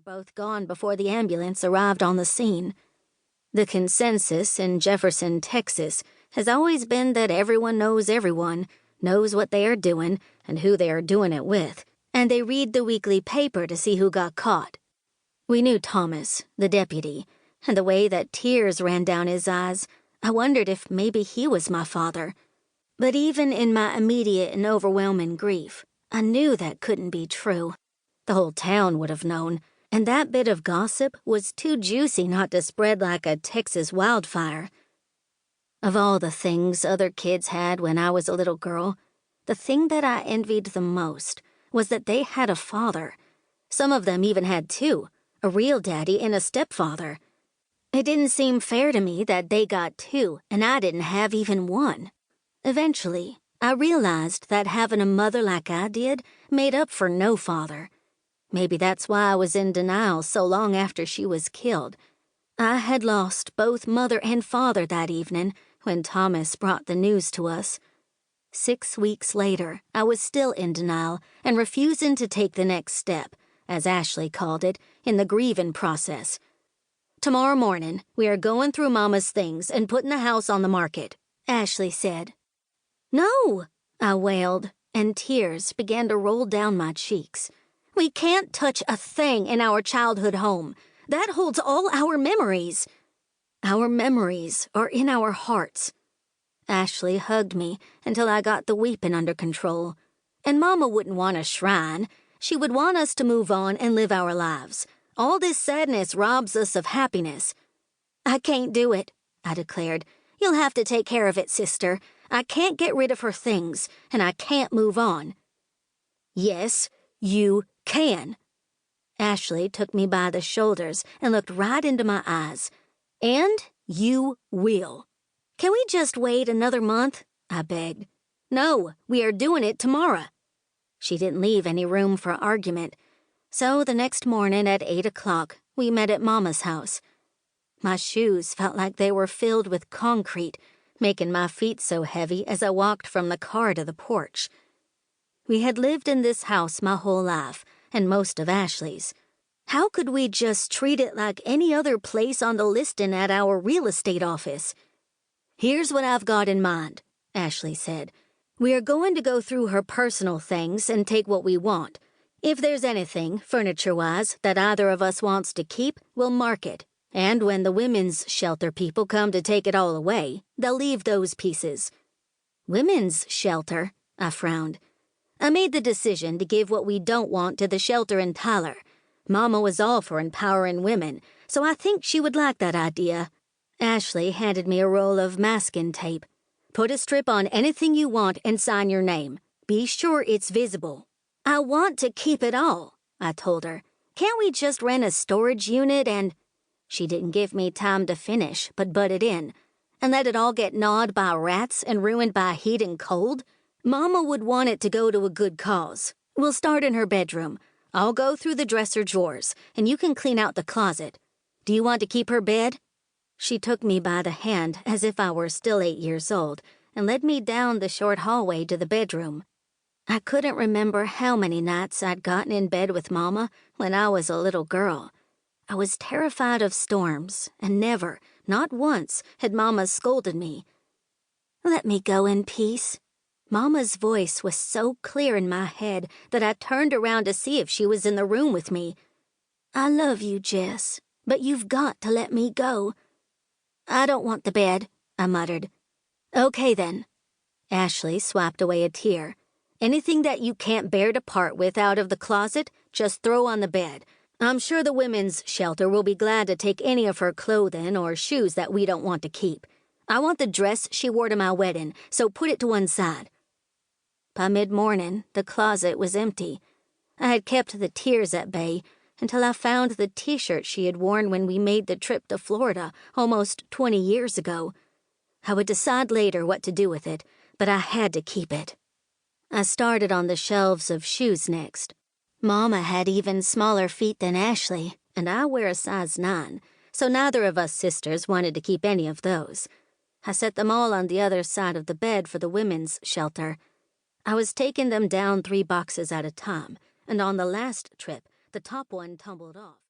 both gone before the ambulance arrived on the scene. The consensus in Jefferson, Texas, has always been that everyone, knows what they are doing and who they are doing it with, and they read the weekly paper to see who got caught. We knew Thomas, the deputy, and the way that tears ran down his eyes, I wondered if maybe he was my father. But even in my immediate and overwhelming grief, I knew that couldn't be true. The whole town would have known, and that bit of gossip was too juicy not to spread like a Texas wildfire. Of all the things other kids had when I was a little girl, the thing that I envied the most was that they had a father. Some of them even had two, a real daddy and a stepfather. It didn't seem fair to me that they got two and I didn't have even one. Eventually, I realized that having a mother like I did made up for no father. Maybe that's why I was in denial so long after she was killed. I had lost both mother and father that evening when Thomas brought the news to us. 6 weeks later, I was still in denial and refusing to take the next step, as Ashley called it, in the grieving process. "Tomorrow morning, we are going through Mama's things and putting the house on the market," Ashley said. "No," I wailed, and tears began to roll down my cheeks. "We can't touch a thing in our childhood home. That holds all our memories." "Our memories are in our hearts." Ashley hugged me until I got the weeping under control. And Mama wouldn't want a shrine. She would want us to move on and live our lives. All this sadness robs us of happiness. "I can't do it," I declared. "You'll have to take care of it, sister. I can't get rid of her things, and I can't move on." "Yes, you can." Ashley took me by the shoulders and looked right into my eyes. "And you will." "Can we just wait another month?" I begged. "No, we are doing it tomorrow." She didn't leave any room for argument, so the next morning at 8 o'clock, we met at Mama's house. My shoes felt like they were filled with concrete, making my feet so heavy as I walked from the car to the porch. We had lived in this house my whole life, and most of Ashley's. How could we just treat it like any other place on the listing at our real estate office? "Here's what I've got in mind," Ashley said. "We are going to go through her personal things and take what we want. If there's anything, furniture-wise, that either of us wants to keep, we'll mark it. And when the women's shelter people come to take it all away, they'll leave those pieces." "Women's shelter?" I frowned. "I made the decision to give what we don't want to the shelter in Tyler. Mama was all for empowering women, so I think she would like that idea." Ashley handed me a roll of masking tape. "Put a strip on anything you want and sign your name. Be sure it's visible." "I want to keep it all," I told her. "Can't we just rent a storage unit and—" She didn't give me time to finish, but butted in. "And let it all get gnawed by rats and ruined by heat and cold? Mama would want it to go to a good cause. We'll start in her bedroom. I'll go through the dresser drawers, and you can clean out the closet. Do you want to keep her bed?" She took me by the hand as if I were still 8 years old and led me down the short hallway to the bedroom. I couldn't remember how many nights I'd gotten in bed with Mama when I was a little girl. I was terrified of storms, and never, not once, had Mama scolded me. "Let me go in peace." Mama's voice was so clear in my head that I turned around to see if she was in the room with me. "I love you, Jess, but you've got to let me go." "I don't want the bed," I muttered. "Okay, then." Ashley swiped away a tear. "Anything that you can't bear to part with out of the closet, just throw on the bed. I'm sure the women's shelter will be glad to take any of her clothing or shoes that we don't want to keep. I want the dress she wore to my wedding, so put it to one side." By mid-morning, the closet was empty. I had kept the tears at bay until I found the T-shirt she had worn when we made the trip to Florida almost 20 years ago. I would decide later what to do with it, but I had to keep it. I started on the shelves of shoes next. Mama had even smaller feet than Ashley, and I wear a size 9, so neither of us sisters wanted to keep any of those. I set them all on the other side of the bed for the women's shelter. I was taking them down 3 boxes at a time, and on the last trip, the top one tumbled off.